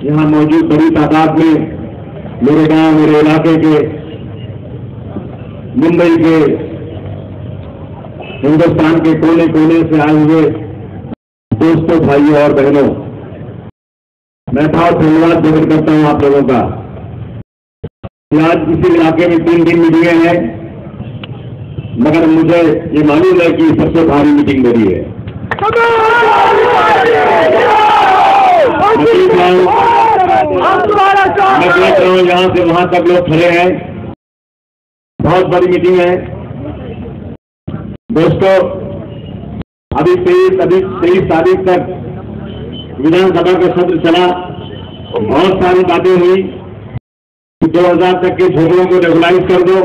यहाँ मौजूद बड़ी तादाद में मेरे गांव, मेरे इलाके के, मुंबई के, हिंदुस्तान के कोने कोने से आए हुए दोस्तों, भाइयों और बहनों, मैं बहुत धन्यवाद व्यक्त करता हूं आप लोगों का। आज इसी इलाके में 3 दिन मीटिंगें हैं, मगर मुझे ये मालूम है कि सबसे भारी मीटिंग मेरी है। मैं देख रहा हूं यहां से वहां तक लोग खड़े हैं, बहुत बड़ी मीटिंग है दोस्तों। अभी 23 तारीख तक विधानसभा का सत्र चला, बहुत सारी बातें हुई कि 2000 तक के झोपड़ों को रेगुलाइज कर दो,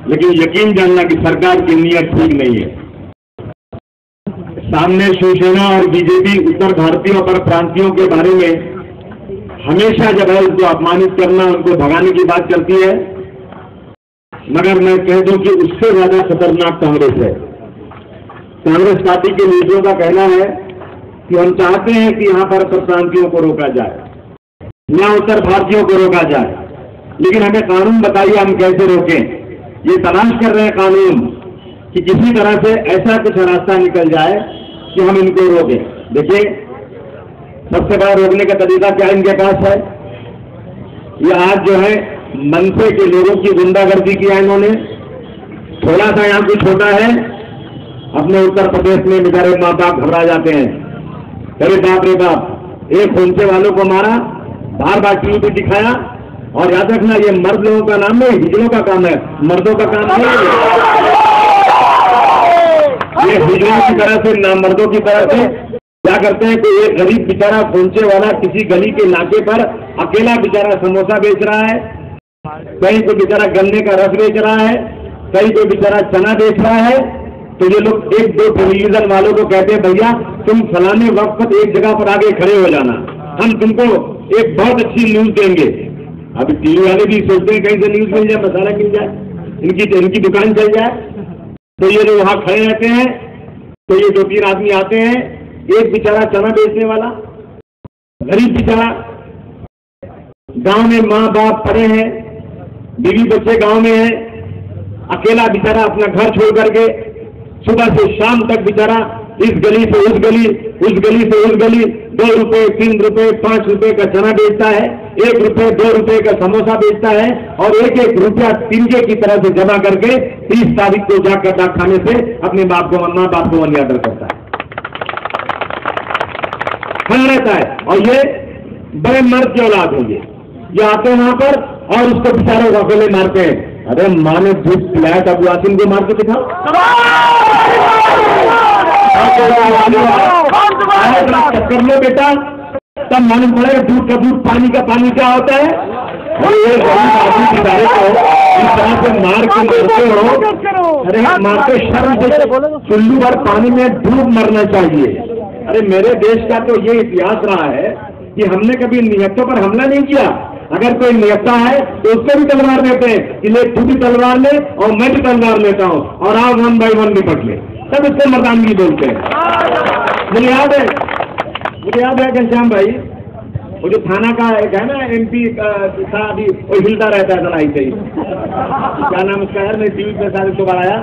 लेकिन यकीन जानना कि सरकार की नीयत ठीक नहीं है। सामने शिवसेना और बीजेपी उत्तर भारतीयों और प्रांतियों के बारे में हमेशा जब है उनको अपमानित करना, उनको भगाने की बात चलती है, मगर मैं कह दूं कि उससे ज्यादा खतरनाक कांग्रेस है। कांग्रेस पार्टी के लीडरों का कहना है कि हम चाहते हैं कि यहां पर प्रांतियों को रोका जाए, यहाँ उत्तर भारतीयों को रोका जाए, लेकिन हमें कानून बताइए हम कैसे रोकें। ये तलाश कर रहे हैं कानून कि किसी तरह से ऐसा कुछ रास्ता निकल जाए कि हम इनको रोकें। देखिए, सबसे बड़ा रोकने का तरीका क्या इनके पास है? ये आज जो है मनसे के लोगों की गुंडागर्दी किया इन्होंने। थोड़ा सा यहाँ कुछ होता है, अपने उत्तर प्रदेश में बेचारे माँ बाप घबरा जाते हैं, अरे बाप रे बाप, एक होंसे वालों को मारा, बार बार टीवी पे दिखाया। और याद रखना, ये मर्द लोगों का नाम नहीं, हिजड़ों का काम है, मर्दों का काम नहीं है। ये हिजड़ों की तरह से, ना मर्दों की तरह से क्या करते हैं कि एक गरीब बेचारा होंसे वाला किसी गली के नाके पर अकेला बेचारा समोसा बेच रहा है, कहीं कोई बेचारा गन्ने का रस बेच रहा है, कहीं कोई बेचारा चना बेच रहा है। तो ये लोग 1-2 टेलीविजन वालों को कहते हैं, भैया तुम फलाने वक्त पर एक जगह पर आगे खड़े हो जाना, हम तुमको एक बहुत अच्छी न्यूज देंगे। अभी टीवी वाले भी सोचते हैं कहीं से न्यूज मिल जाए, मसाला मिल जाए, इनकी दुकान चल जाए। तो ये लोग वहां खड़े रहते हैं, तो ये 2-3 आदमी आते हैं, एक बेचारा चना बेचने वाला गरीब बेचारा, गांव में माँ बाप पड़े हैं, बीवी बच्चे गांव में हैं, अकेला बेचारा अपना घर छोड़ करके सुबह से शाम तक बेचारा इस गली से उस गली, उस गली से उस गली 2 रुपए, 3 रुपए, 5 रुपए का चना बेचता है, 1 रुपए, 2 रुपए का समोसा बेचता है, और 1-1 रुपया तिनके की तरह से जमा करके 30 तारीख को जाकर डाकखाने से अपने माँ बाप को मनी ऑर्डर करता है, खड़ा रहता है। और ये बड़े मर्द की औलाद होंगे, ये आते हैं वहां पर और उसको बेचारे अकेले मारते हैं। अरे माँ ने दूध पिलाया था, अबू आसिम को मार के दिखाओ। कर लो बेटा, तब मालूम पड़ेगा दूध का दूध, पानी का पानी क्या होता है। और ये गरीब आदमी बेचारे को इस तरह से मार के मारते हो, अरे मारते शर्म से चुल्लू भर पानी में डूब मरना चाहिए। अरे मेरे देश का तो ये इतिहास रहा है कि हमने कभी निहत्तों पर हमला नहीं किया। अगर कोई निहत्ता है तो उसको भी तलवार देते हैं कि ले, तू भी तलवार ले और मैं भी तलवार लेता हूं, और आप 1 बाय 1 निपट ले, तब उसको मर्दानगी बोलते हैं। मुझे याद है घनश्याम भाई, वो जो थाना का एक है ना MP था, अभी वो हिलता रहता है लड़ाई से ही, क्या नाम उसका है, मैं टीवी पे सारे उसको बढ़ाया।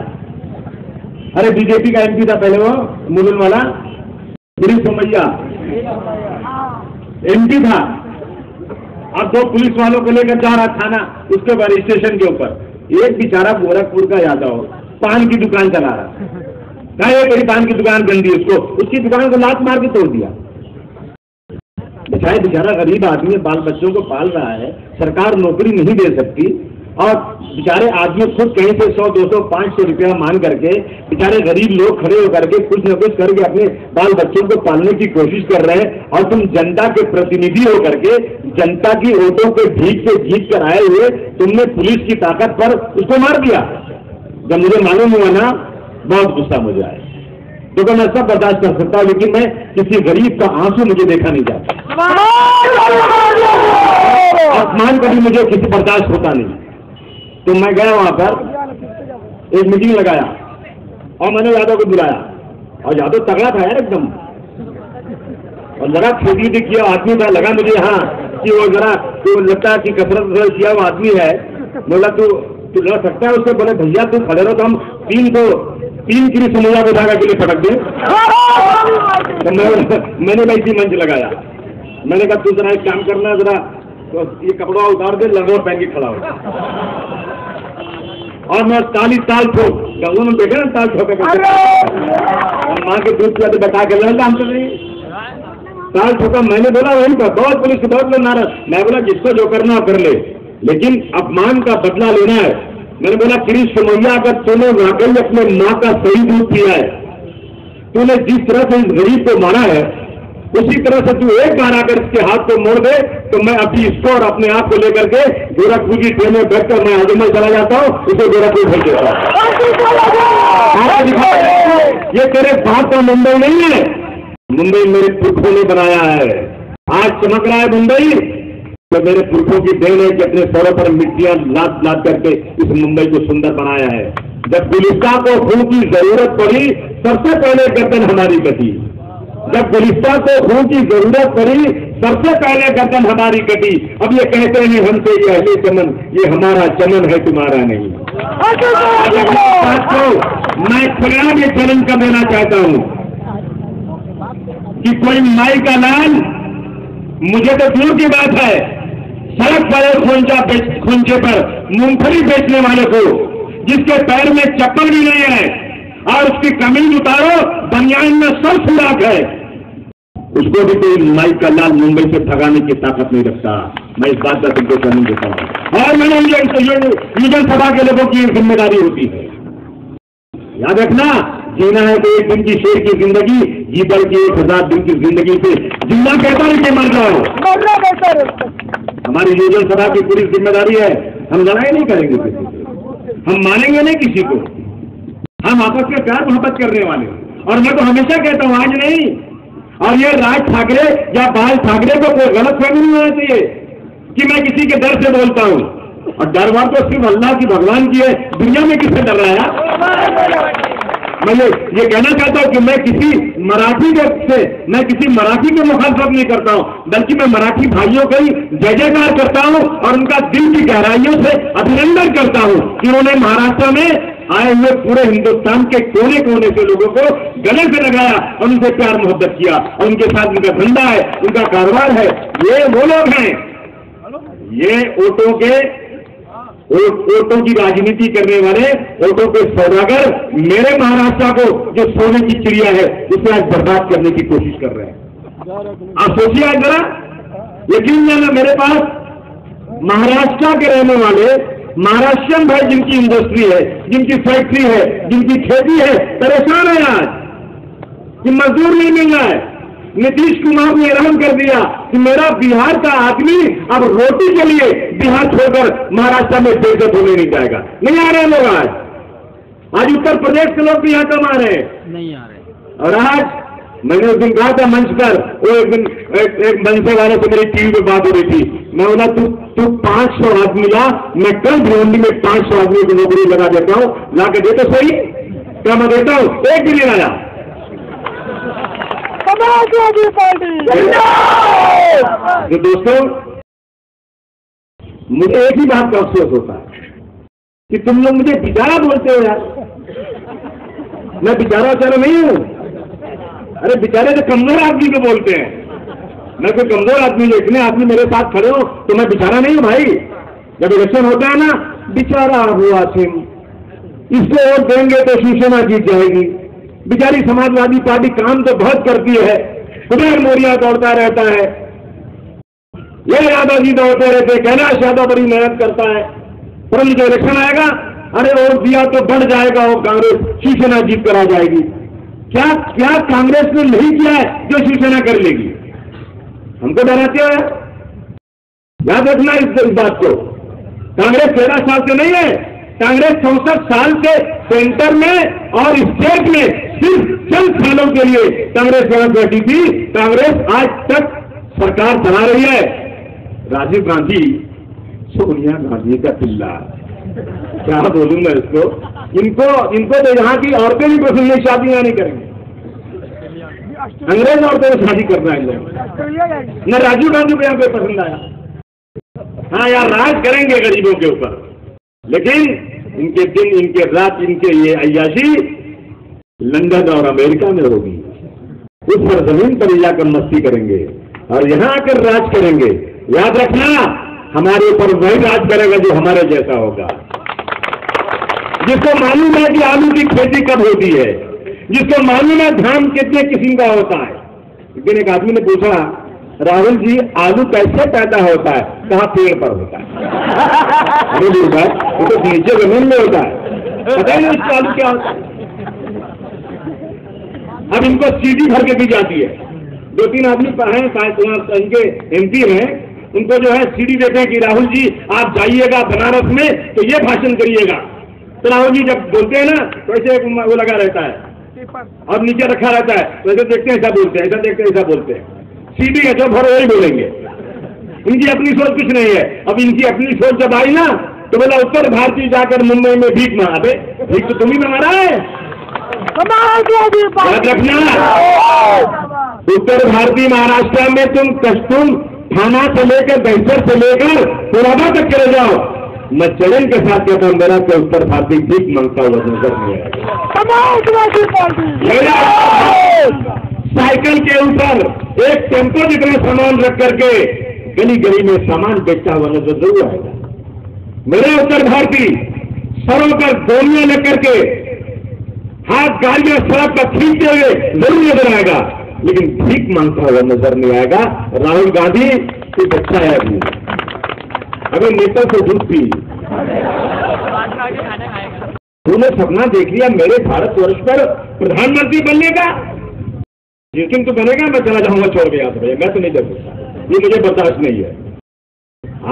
अरे बीजेपी का MP था पहले, वो मुलुन वाला पुलिस सोमैया MP था। अब 2 पुलिस वालों को लेकर जा रहा थाना, उसके बाद स्टेशन के ऊपर एक बेचारा गोरखपुर का यादव पान की दुकान चला रहा, मेरी पान की दुकान गंदी, उसकी दुकान को लात मार के तोड़ दिया। बेचारा गरीब आदमी बाल बच्चों को पाल रहा है, सरकार नौकरी नहीं दे सकती, और बेचारे आदमी खुद कहीं से 100, 200, 500 रुपया मांग करके बेचारे गरीब लोग खड़े होकर के कुछ न कुछ करके अपने बाल बच्चों को पालने की कोशिश कर रहे हैं। और तुम जनता के प्रतिनिधि होकर के, जनता की वोटों के भीख से जीत कर आए हुए, तुमने पुलिस की ताकत पर उसको मार दिया। जब मुझे मालूम हुआ ना, बहुत गुस्सा मुझे आया, क्योंकि मैं सब बर्दाश्त कर सकता हूं, लेकिन मैं किसी गरीब का आंसू मुझे देखा नहीं जाता, अपमान कभी मुझे किसी बर्दाश्त होता नहीं। तो मैं गया वहां पर, एक मीटिंग लगाया और मैंने यादव को बुलाया, और यादव तगड़ा था यार एकदम, और लगा खेती किया आदमी था, लगा मुझे हाँ कि वो जरा तो लगता है कि कसरत किया वो आदमी है। बोला तू लड़ सकता है उससे? बोले भैया तू खड़े रहो तो हम 3 की समूह को धागा के लिए पटक दें। तो मैंने वैसी मंच लगाया, मैंने कहा तू जरा एक काम करना, जरा तो ये कपड़ा उतार दे, लंगोट पहन के खड़ा हो। और मैं ताली ताल ठोक गंगों में देखे ना, ताल ठोके और माँ के दूध पिलाते बता के लड़ता हम तो नहीं ताल ठोका। मैंने बोला वही का बहुत पुलिस बहुत लोग नाराज। मैं बोला जिसको जो करना हो कर ले, लेकिन अपमान का बदला लेना है। मैंने बोला कृष्ण सुमैया, अगर तूने वाकई अपने माँ का सही दूध पिया है, तूने जिस तरह से इस गरीब को मारा है, उसी तरह से तू एक बार आकर इसके हाथ को मोड़ दे तो मैं अभी इसको और अपने आप को लेकर के गोरखपुर की ट्रेन में बैठकर मैं आजमगढ़ चला जाता हूँ, उसे गोरखपुर भेज देता हूँ। ये तेरे बाप का मुंबई नहीं है, मुंबई मेरे पुरखों ने बनाया है। आज चमक रहा है मुंबई तो मेरे पुरखों की देन है कि अपने सरों पर मिट्टियां लाद लाद करके इस मुंबई को सुंदर बनाया है। जब गुलिस्तां को खून की जरूरत पड़ी, सबसे पहले गर्दन हमारी कटी। जब गुलिस्तां को खून की जरूरत पड़ी, सबसे पहले गर्दन हमारी कटी। अब ये कहते हैं हमसे ये अहले चमन, ये हमारा चमन है तुम्हारा नहीं। मैं खुलेआम ये चैलेंज कर देना चाहता हूं कि कोई माई का लाल, मुझे तो दूर की बात है, सड़क पर खोंचे पर मूंगफली बेचने वाले को, जिसके पैर में चप्पल भी नहीं है और उसकी कमीज उतारो बनियान में सब सुराख है, उसको भी कोई माई का लाल मुंबई से भगाने की ताकत नहीं रखता। मैं इस बात का तुमको चैलेंज देता हूं और मैंने यूजन सभा के लोगों की जिम्मेदारी होती है। याद रखना, जीना है तो एक दिन की शेर की जिंदगी, जी बल की 1000 दिन की जिंदगी से जिंदा बेहतर है कि मर जाओ। हमारी योजन सभा की पूरी जिम्मेदारी है, हम लड़ाई नहीं करेंगे किसी से, हम मानेंगे नहीं किसी को, हम आपस में प्यार मोहब्बत करने वाले। और मैं तो हमेशा कहता हूं, आज नहीं, और ये राज ठाकरे या बाल ठाकरे को कोई गलत फहमी नहीं होना चाहिए कि मैं किसी के डर से बोलता हूं। और डरवार तो सिर्फ अल्लाह की भगवान की है, दुनिया में किससे डर रहा है? मैं ये कहना चाहता हूं कि मैं किसी मराठी के मुखालफत नहीं करता हूं, बल्कि मैं मराठी भाइयों का ही जय जयकार करता हूं और उनका दिल की गहराइयों से अभिनंदन करता हूं कि उन्होंने महाराष्ट्र में आए हुए पूरे हिंदुस्तान के कोने कोने से लोगों को गले से लगाया और उनसे प्यार मोहब्बत किया और उनके साथ उनका धंधा है, उनका कारोबार है। ये वो लोग हैं, ये वोटों की राजनीति करने वाले, वोटों के सौदागर मेरे महाराष्ट्र को जो सोने की चिड़िया है उसे आज बर्बाद करने की कोशिश कर रहे हैं। आप सोचिए आज जरा, यकीन जाना, मेरे पास महाराष्ट्र के रहने वाले महाराष्ट्रियन भाई जिनकी इंडस्ट्री है, जिनकी फैक्ट्री है, जिनकी खेती है, परेशान है आज कि मजदूर नहीं मिल रहा है। नीतीश कुमार ने ऐलान कर दिया कि मेरा बिहार का आदमी अब रोटी के लिए बिहार छोड़कर महाराष्ट्र में बेइज्जत होने नहीं जाएगा। नहीं आ रहे लोग आज उत्तर प्रदेश के लोग भी यहाँ कम आ रहे हैं, नहीं आ रहे। और आज मैंने उस दिन कहा था मंच पर, वो एक दिन एक मंच वाले से मेरी टीवी पे बात हो रही थी, मैं बोला तू 500 आदमी ला, मैं कल भिवंडी में 500 आदमी की नौकरी लगा देता हूँ, ला के दे तो सही, क्या मैं देता हूँ? एक भी नहीं लाया। तो दोस्तों, मुझे एक ही बात का अफसोस होता है कि तुम लोग मुझे बेचारा बोलते हो यार। मैं बेचारा नहीं हूं। अरे बेचारे तो कमजोर आदमी को बोलते हैं, मैं कोई कमजोर आदमी हूं। इतने आदमी मेरे साथ खड़े हो तो मैं बेचारा नहीं हूं भाई। जब इलेक्शन होता है ना, बेचारा हुआ सिंह, इसको वोट देंगे तो शिवसेना जीत जाएगी। बेचारी समाजवादी पार्टी काम तो बहुत करती है, कुबेर मौर्य दौड़ता रहता है, ये यादव जी दौड़ते रहते, कैलाश यादव बड़ी मेहनत करता है, परंतु जो इलेक्शन आएगा, अरे वोट दिया तो बढ़ जाएगा वो कांग्रेस, शिवसेना जीत कर आ जाएगी। क्या क्या कांग्रेस ने नहीं किया है जो शिवसेना कर लेगी? हमको डराते हो यार। याद रखना इस बात को। कांग्रेस 13 साल से नहीं है, कांग्रेस 64 साल से सेंटर में और स्टेट में सिर्फ चंद सालों के लिए कांग्रेस गलत बैठी थी। कांग्रेस आज तक सरकार चला रही है। राजीव गांधी सोनिया गांधी का पिल्ला, क्या बोलूंगा इसको। इनको तो यहाँ की औरतें भी पसंद नहीं, शादियां नहीं करेंगे। अंग्रेज औरतों से शादी करना है। न राजीव गांधी को यहाँ पे पसंद आया। हाँ यार, राज करेंगे गरीबों के ऊपर, लेकिन इनके दिन, इनके रात, इनके ये अय्याशी लंदन और अमेरिका में होगी। उस पर जमीन पर जाकर मस्ती करेंगे और यहाँ आकर राज करेंगे। याद रखना, हमारे ऊपर वही राज करेगा जो हमारे जैसा होगा, जिसको मालूम है कि आलू की खेती कब होती है, जिसको मालूम है धान कितने किस्म का होता है। लेकिन एक आदमी ने पूछा, राहुल जी आलू कैसे पैदा होता है? कहाँ? पेड़ पर होता है। अरे बोलता है वो तो नीचे जमीन में होता है, पता ही नहीं उसको आलू क्या होता है। अब इनको सीडी भर के दी जाती है। 2-3 आदमी हैं इनके MP हैं, उनको जो है सीडी देते हैं कि राहुल जी आप जाइएगा बनारस में तो ये भाषण करिएगा। तो राहुल जी जब बोलते हैं ना तो ऐसे वो लगा रहता है और नीचे रखा रहता है, तो ऐसे देखते हैं ऐसा बोलते हैं, ऐसा देखते हैं ऐसा बोलते हैं। सीडी है जो भरो वही बोलेंगे, इनकी अपनी सोच कुछ नहीं है। अब इनकी अपनी सोच जब आई ना तो बोला उत्तर भारतीय जाकर मुंबई में भीख मांगा। बे भीख तो तुम ही मांगा रहा है। याद रखना, उत्तर भारतीय महाराष्ट्र में तुम थाना से लेकर दहशत से लेकर पुराना तक चले जाओ, मैं चरण के साथ कहता हूं मेरा तो उत्तर भारतीय भीख मांगता हुआ नजर नहीं आएगा। साइकिल के ऊपर एक टेम्पो जितना सामान रख करके गली गली में सामान बेचता हुआ नजर जरूर आएगा। मेरे उत्तर भारतीय सरों पर गोलियां लेकर के हाथ गाड़ियां सड़क पर खींचते हुए जरूर नजर आएगा, लेकिन भीख मांगता हुआ नजर नहीं आएगा। राहुल गांधी कोई बच्चा है अभी, अगर नेता से दूध पी। तूने सपना देख लिया मेरे भारतवर्ष पर प्रधानमंत्री बनने का, जिस दिन तू बनेगा मैं चला जाऊंगा छोड़ के यहाँ से, मैं तो नहीं कर सकता, ये मुझे बर्दाश्त नहीं है।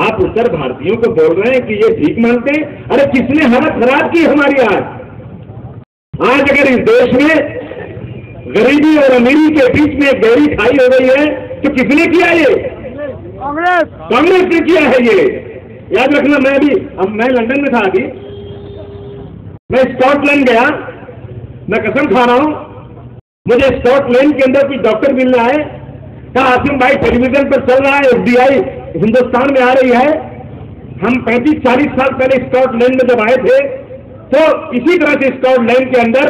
आप उत्तर भारतीयों को बोल रहे हैं कि ये भीख मांगते हैं। अरे किसने हालत खराब की हमारी आज अगर इस देश में गरीबी और अमीरी के बीच में गहरी खाई हो गई है तो किसने किया? ये कांग्रेस ने किया है। ये याद रखना। मैं लंदन में था अभी, मैं स्कॉटलैंड गया, मैं कसम खा रहा हूं, मुझे स्कॉटलैंड के अंदर कुछ डॉक्टर मिलने आए, कहा आसिम भाई टेलीविजन पर चल रहा है FBI हिंदुस्तान में आ रही है। हम 35-40 साल पहले स्कॉटलैंड में जब आए थे तो इसी तरह से स्कॉटलैंड के अंदर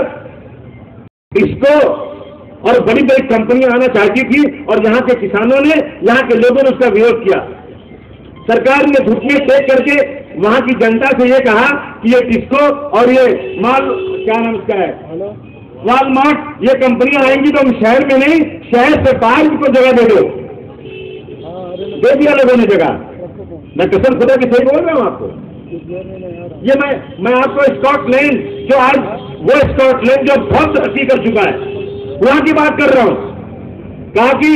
इसको और बड़ी बड़ी कंपनियां आना चाहती थी और यहाँ के किसानों ने, यहाँ के लोगों ने उसका विरोध किया। सरकार ने घुटने टेक करके वहां की जनता से ये कहा कि ये टिस्को और ये क्या नाम इसका है, वॉलमार्ट, ये कंपनियां आएंगी तो हम शहर में नहीं, शहर से बाहर इनको जगह दे दो। दे दिया लोगों ने जगह। मैं कसम खुदा की सही बोल रहा हूं आपको। ये मैं आपको स्कॉटलैंड, जो आज वो स्कॉटलैंड जो बहुत तरक्की कर चुका है, वहां की बात कर रहा हूं। कहा कि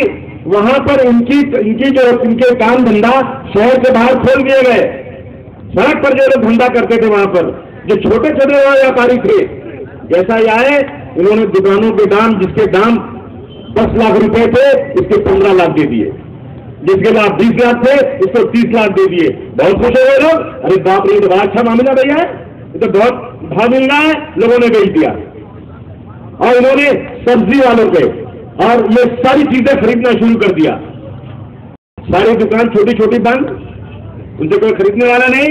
वहां पर इनके काम धंधा शहर से बाहर खोल दिए गए। सड़क पर जो लोग धंधा करते थे वहां पर जो छोटे छोटे व्यापारी थे, जैसा ही आए उन्होंने दुकानों के दाम, जिसके दाम 10 लाख रुपए थे उसके 15 लाख दे दिए, जिसके दाम 20 लाख थे उसको 30 लाख दे दिए। बहुत खुश हो गए लोग। अरे बाप रे, तो बड़ा अच्छा मामला भैया है, ये तो बहुत भाव मिल रहा है। लोगों ने बेच दिया और उन्होंने सब्जी वालों पे और ये सारी चीजें खरीदना शुरू कर दिया। सारी दुकान छोटी छोटी बंद, उनसे कोई खरीदने वाला नहीं।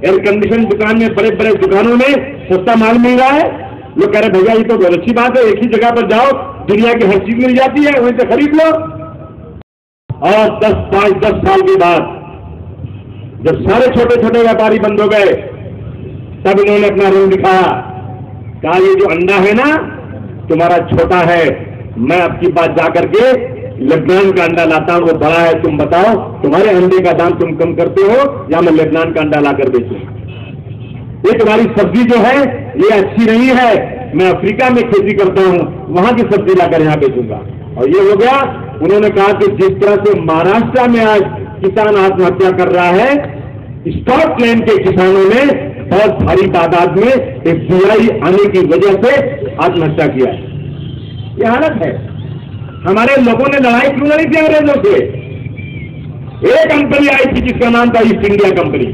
एयर कंडीशन दुकान में, बड़े बड़े दुकानों में सस्ता माल मिल रहा है। लोग कह रहे भैया ये तो बहुत अच्छी बात है, एक ही जगह पर जाओ, दुनिया की हर चीज मिल जाती है, वहीं से खरीद लो। और 10 साल के बाद जब सारे छोटे छोटे व्यापारी बंद हो गए, तब इन्होंने अपना रंग दिखाया। कहा ये जो अंडा है ना तुम्हारा छोटा है, मैं आपकी बात जाकर के लेबनान का अंडा लाता हूं, वो बड़ा है, तुम बताओ तुम्हारे अंडे का दाम तुम कम करते हो या मैं लेबनान का अंडा लाकर बेचूं? ये तुम्हारी सब्जी जो है ये अच्छी नहीं है, मैं अफ्रीका में खेती करता हूं, वहां की सब्जी लाकर यहां बेचूंगा। और ये हो गया। उन्होंने कहा कि जिस तरह से महाराष्ट्र में आज किसान आत्महत्या कर रहा है, स्कॉटलैंड के किसानों ने बहुत भारी तादाद में FBI आने की वजह से आत्महत्या किया है। ये हालत है। हमारे लोगों ने लड़ाई क्यों लड़ी थी अंग्रेजों से? एक कंपनी आई थी जिसका नाम था ईस्ट इंडिया कंपनी,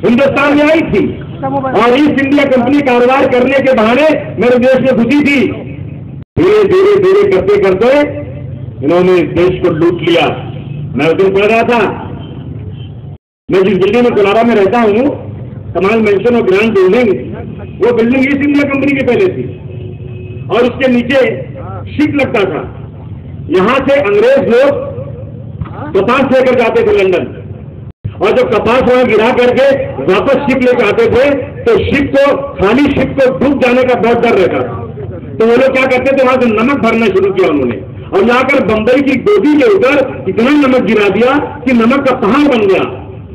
हिंदुस्तान में आई थी, और ईस्ट इंडिया कंपनी कारोबार करने के बहाने मेरे देश में घुसी थी। धीरे धीरे धीरे करते करते इन्होंने इस देश को लूट लिया। मैं उस दिन पढ़ रहा था, मैं जिस बिल्डिंग में कोलारा में रहता हूं, कमाल मेंशन और ग्रैंड बिल्डिंग, वो बिल्डिंग ईस्ट इंडिया कंपनी की पहले थी और उसके नीचे शिप लगता था। यहां से अंग्रेज लोग कपास लेकर जाते थे लंदन, और जब कपास वहां गिरा करके वापस शिप लेकर आते थे तो शिप को, खाली शिप को डूब जाने का बहुत डर रहता था। तो वो लोग क्या करते थे, वहां से नमक भरना शुरू किया उन्होंने, और जाकर बंबई की गोदी के ऊपर इतना नमक गिरा दिया कि नमक का पहाड़ बन गया।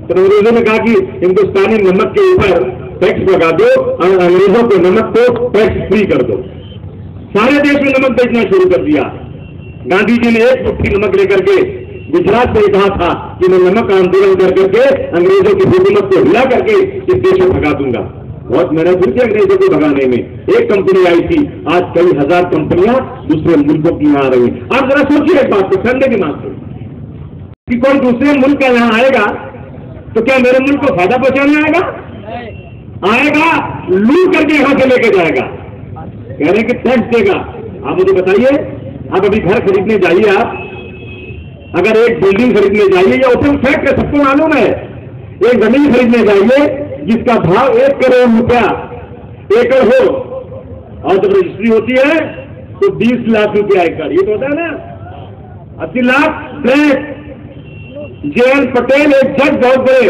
तो अंग्रेजों ने कहा कि हिंदुस्तानी नमक के ऊपर टैक्स लगा दो और अंग्रेजों के नमक को टैक्स फ्री कर दो। सारे देश में नमक बेचना शुरू कर दिया। गांधी जी ने एक मुट्ठी नमक लेकर के गुजरात में कहा था कि मैं नमक आंदोलन कर करके अंग्रेजों की हुकूमत को हिला करके इस देश को भगा दूंगा। बहुत मेहनत हुई थी अंग्रेजों को भगाने में। एक कंपनी आई थी, आज कई हजार कंपनियां दूसरे मुल्कों की यहाँ आ रही। आप जरा सोचिए एक बात को ठंडे दिमाग से कि कोई दूसरे मुल्क का यहाँ आएगा तो क्या मेरे मुल्क को फायदा पहुंचाने आएगा? आएगा, लूट करके यहां से लेके जाएगा, कह रहे कि टैक्स देगा। आप मुझे बताइए, आप अभी घर खरीदने जाइए, आप अगर एक बिल्डिंग खरीदने जाइए, या ओपन फैक्ट है, सबको मालूम है, एक जमीन खरीदने जाइए जिसका भाव 1 करोड़ रुपया एकड़ हो, और जब रजिस्ट्री होती है तो 20 लाख रुपया एकड़, ये तो होता है ना, 80 लाख। जे एन पटेल एक जज, बहुत बड़े